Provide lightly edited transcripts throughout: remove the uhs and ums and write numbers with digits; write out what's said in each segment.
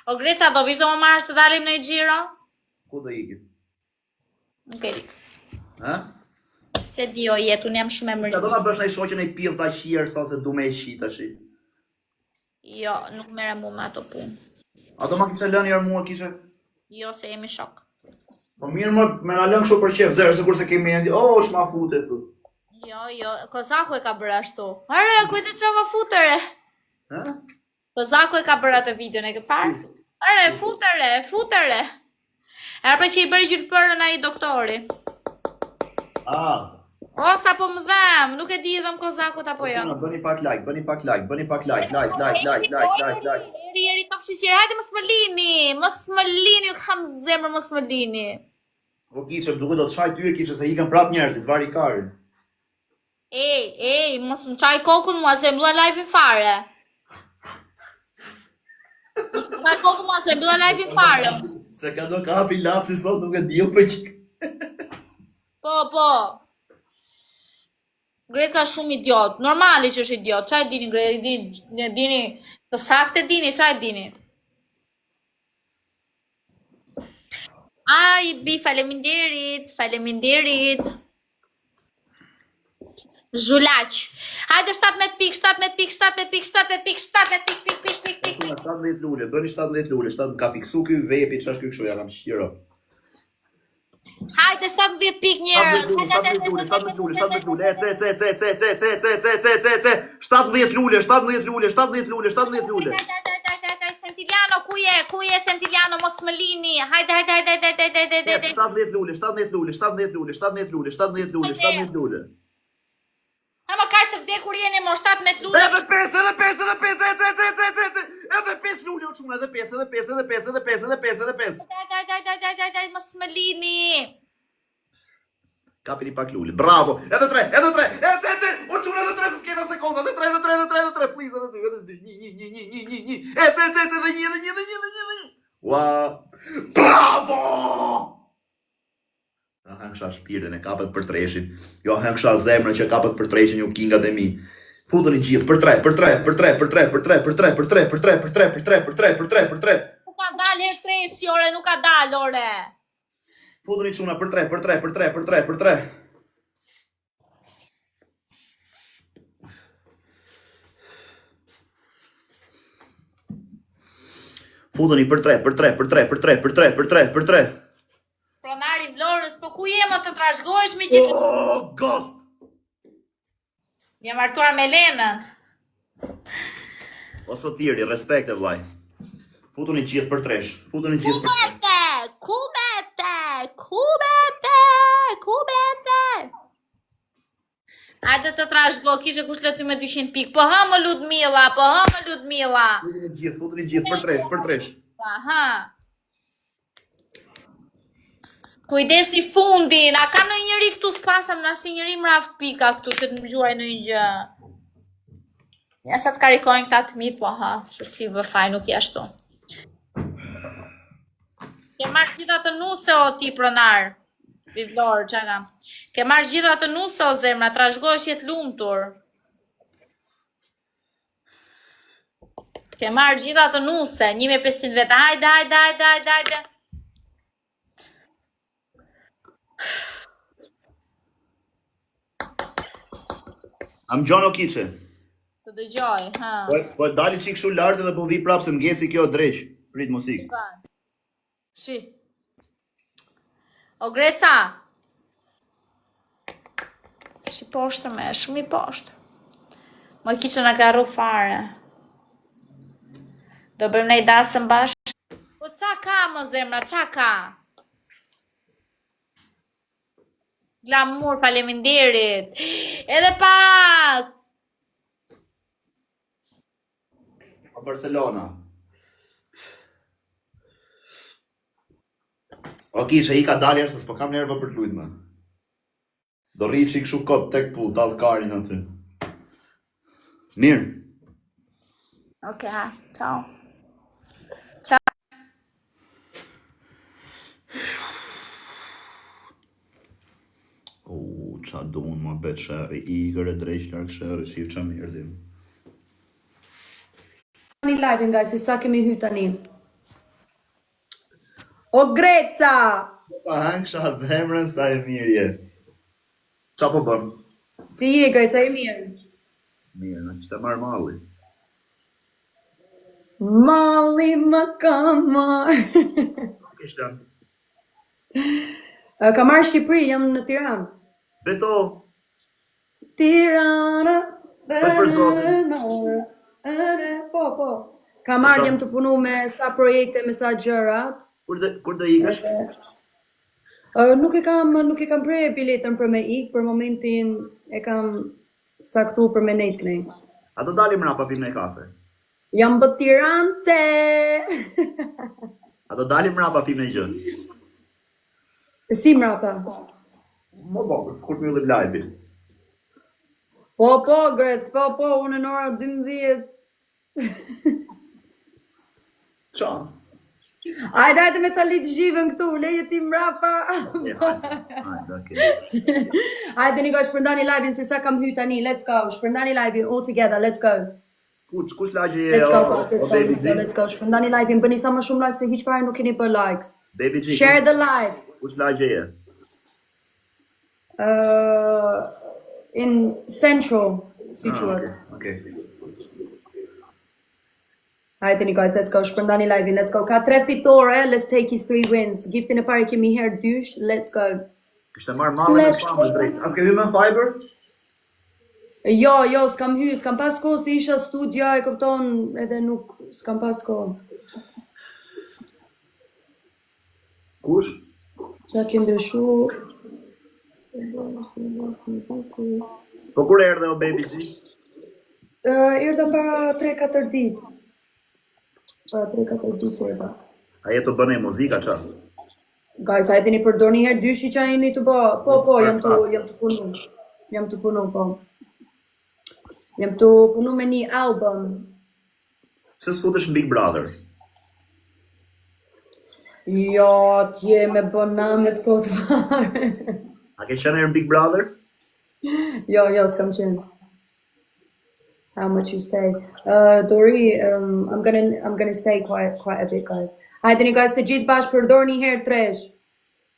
O Greca, do vish do më marrësh të dalim në Gjiro? Ku do ikim? Nuk e di. Ha? Se di o jetë, unë jam shumë e Do mërzi. na bësh një shoqën e pill ta qier sa se du me e qi tash. Jo, nuk merre mu me ato punë. A do ma kishe lënë herë mua kishe? Jo, se jemi shok. Po mirë më na lën kështu për qef zero sikur se kemi endi. Oh, është ma fute thu. Jo, Kozaku e ka bërë ashtu. Are, kujtë që va futëre. Ha? Kozaku e ka bërë atë videon e ke parë? Are, futëre. Era për që i bëri gjylpërën ai doktori. Ah. O, sa po më dhem, nuk e di dhëm Kozakut apo jo. Bëni pak like. Like. Eri top shiqer, hajde mos më lini, ju kam zemër mos më lini. O kiqe, duke do të shaj ty e kiqe se ikën prap njerëzit, vari kari. Ej, mos më qaj kokën mua se mbëlla live-in fare. Se ka do ka hapi lapsi sot nuk e di jo për që. Po. Greca shumë idiot, normali që është idiot, qaj dini, të sakte dini, qaj dini. Ai, bi, faleminderit. Zhulaq. Hajde 17 pik. 17 lule, bëni 17 lule, ka fiksu ky vepi, ç'është ky kështu, ja kam shqiro. Hajde 17 pik njerëz. 17 lule, 17 lule, 17 lule. Sentiliano, ku je Sentiliano, mos më lini. Hajde. 17 lule. Ha më kaq të vdekur jeni mo 17 lule. Edhe 5 lule u çuna, edhe 5. Daj, mos më lini. Kapini pak lule. Bravo. Edhe 3. U çuna edhe 3 s'kena sekonda. Edhe 3, please, edhe 2. Edhe një. Ua. Bravo! Hëngsha shpirtin e kapet për treshin. Jo hëngsha zemrën që kapet për treshin ju kingat e mi. Futën i gjithë për 3. Nuk ka dalë her treshi, ore, nuk ka dalë, ore. Futën i çuna për 3. Futën i për 3. Pronari Vlorës, po ku je më të trashgohesh me gjithë? Oh, ghost! Jam martuar me Lenën. O sotiri, respekte vllai. Futun i gjithë për tresh. Ku bete? Hajde të trashgo, kishe kush le ty me 200 pik. Po hë më Ludmilla. Futun i gjithë për tresh. Aha. Kujdes një fundin, a kam në njëri këtu s'pasam, në asë njëri mraft pika këtu që të më gjuaj në një gjë. Ja sa të karikojnë këta të mitë, po ha, se si vëfaj nuk jashtu. Ke marrë gjitha të nuse o ti pronar, Vivlor, që kam. Ke marrë gjitha të nuse o zemra, trashgohesh jetë lumëtur. Ke marrë gjitha të nuse, 1500 vete, hajde. Am Gjono kiqe. Të dëgjoj, ha. Po dali qik shu lartë dhe po vi prapë se m'gjesi kjo dreq. Prit mos ik. Shi. O Greca. Shi poshtë me, shumë i poshtë. Më kiqe në ka rru fare. Do bëjmë ne i dasëm bashkë. Po qa ka më zemra, qa ka? Glamour, faleminderit. Edhe pak. Barcelona. O kishe, i ka dalë se s'po kam nerva për t'lujt me. Do rri qik shu kot tek pull, talë karin aty. Mirë. Ok, ha, ciao. Qa donë ma bet shëri, i kërë drejsh larkë shëri, shif qa mirë dim. Një live nga se sa kemi hy tani. O Greca! Pa hangsha zemrën sa e mirë je. Qa po bëm? Si je, Greca, e mirë? Mirë, në qëtë marrë malli. Malli më ka marrë. Kishtë janë. Ka marrë Shqipëri, jam në Tiranë. Beto, Tirana. për zotin. Po. Ka marrë, jam të punu me sa projekte, me sa gjërat. Kur do ikësh? Nuk e kam prej biletën për me ik, për momentin e kam saktu për me nejt kënej. A do dalim rapa pim në kafe? Jam bë Tiranëse! A do dalim rapa pim në gjën? Si mrapa? Më bërë, kur të mjullim live-in. Po, Grec, po, unë në ora 12. Qa? Hajde me ta litë zhivën këtu, leje ti mrapa. Hajde një go, shpërndani live-in, se sa kam hy tani, let's go. Shpërndani live-in, all together, let's go. Kush lagje e Let's go. Shpërndani live-in, bëni sa më shumë likes, se hiq fare nuk keni për likes. Baby G, Share the live. kush lagje e? In Central, si quhet. Okay. Hajde një guys, let's go, shpërndani live-in, let's go. Ka 3 fitore, let's take his 3 wins. Giftin e pare kemi herë 2, let's go. Kishte marrë malën e pamë drejt. As ke hy me fiber? Jo, s'kam hy, s'kam pas kohë, se isha studio, e kupton, edhe nuk, s'kam pas kohë. Kush? Qa ke ndryshu... Po kur erdhe o Baby G? Erdha para 3-4 ditë. Para 3-4 ditë erdha. A jetë të bëne muzika qa? Guys, hajde një përdor një herë dyshi qa jeni të bë. Po, jam të punu. Jam të punu, po. Jam të punu me një album. Pse s'futesh në Big Brother? Jo, tje me bonamet kot fare. A ke qenë në Big Brother? Jo, s'kam qenë. How much you stay? Dori, I'm gonna stay quite a bit, guys. Hajde një guys të gjithë bashkë përdor një herë tresh.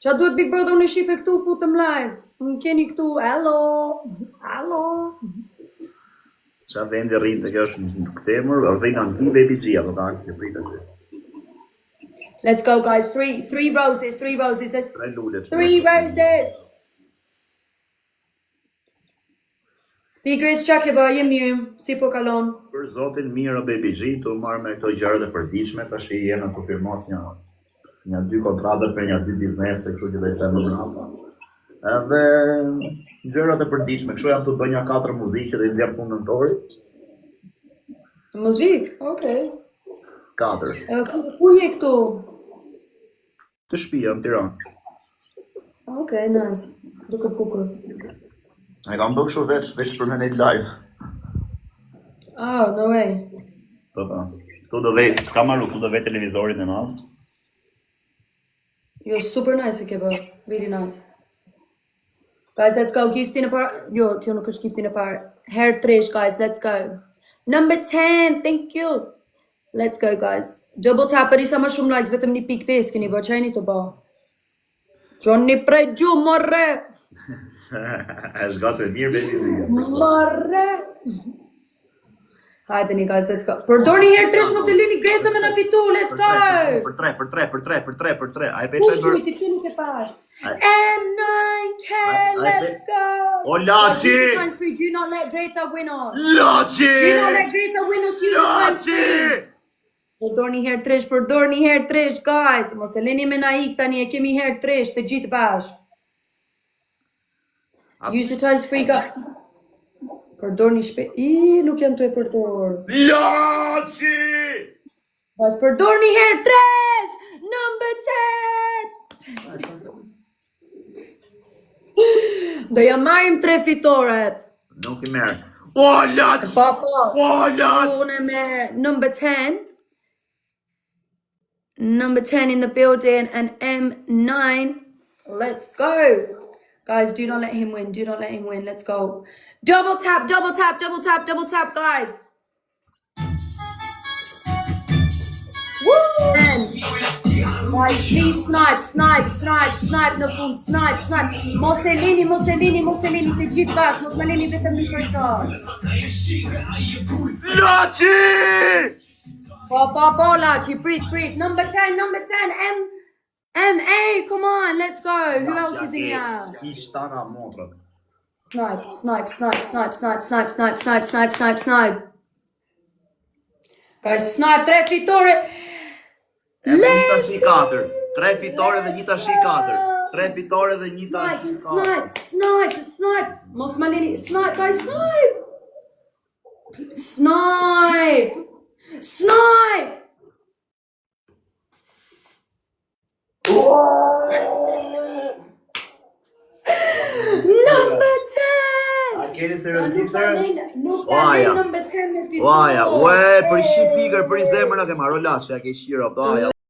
Qa duhet Big Brother unë shife këtu, futëm live. Më keni këtu, hello. Qa vendi rrinë të kjo është në këtemër, rrinë në ti Baby G, apo të akë si prita që. Let's go, guys. 3 roses. Let's... 3 roses. Tigris, qa ke ba, jem mirë, si po kalon? Për zotin mirë o Baby G, të marrë me këto gjërë dhe përditshme, tash i jenë të firmos një 2 kontratër për një 2 biznes të kështu që dhe i themë në brapa. Edhe gjërat e përditshme, kështu jam të bëj një 4 muzikë që dhe i nxjerr fund nëntori. Muzik, okej. 4. Ku je këtu? Të shtëpia në Tiranë. Okej, nice. Duket bukur. E kam bërë kështu veç për me nejt live. No way. Po. Këtu do vej, s'ka marru, këtu do vej televizorin e madh. Jo, super nice e ke bërë. Really nice. Guys, let's go. Giftin e parë. Jo, kjo nuk është giftin e parë. Hair tresh, guys. Let's go. Number 10. Thank you. Let's go, guys. Double tap, për isa më shumë likes, vetëm një pik 5 keni bë, qajni të bë. Qoni prej gju, morre. Është gacë e mirë, Baby G. Morre. Hajde një, guys, let's go. Përdor një herë tresh, mos e lini Greca me në fitu, let's go. Për 3. A e pe Kush qaj bërë? ti pse nuk e parë? M9K, let's go. O Laci! Use the times free, do not let Greca win us. Laci! Do not let Greca win us, use the times free. Përdor një herë tresh, guys. Mos e lini me na ik tani, e kemi herë tresh të gjithë bashkë. Use the times free, guys. Përdor një nuk janë të e përdor. Laci! Bas përdor një herë tresh! Number 10! Do ja marrim 3 fitoret. Nuk i merë. O Laci! Po. O Laci! Unë me number 10. Number 10 in the building and M9. Let's go. Guys, do not let him win. Let's go. Double tap, guys. Woo! 10. Guys, please snipe në fund, snipe. Mos e lini të gjithë bashkë, mos më lini vetëm një person. Laçi! Po, Laçi, prit. Number 10, MA, come on, let's go. Who else is in here? Ishtana motrët. Snipe. Guys, snipe, 3 fitore. Edhe një tash i 4. 3 fitore dhe një tash i 4. 3 fitore dhe një tash i 4. Snipe. Mos më lini, snipe, guys, snipe. Number 10. A keni seriozisht tërë? Nuk ta Oaja. number 10 me fitore. Oaja, ue, për i shi pikër, për i zemër në ke marrë Laçi, a ke shiro, oaja.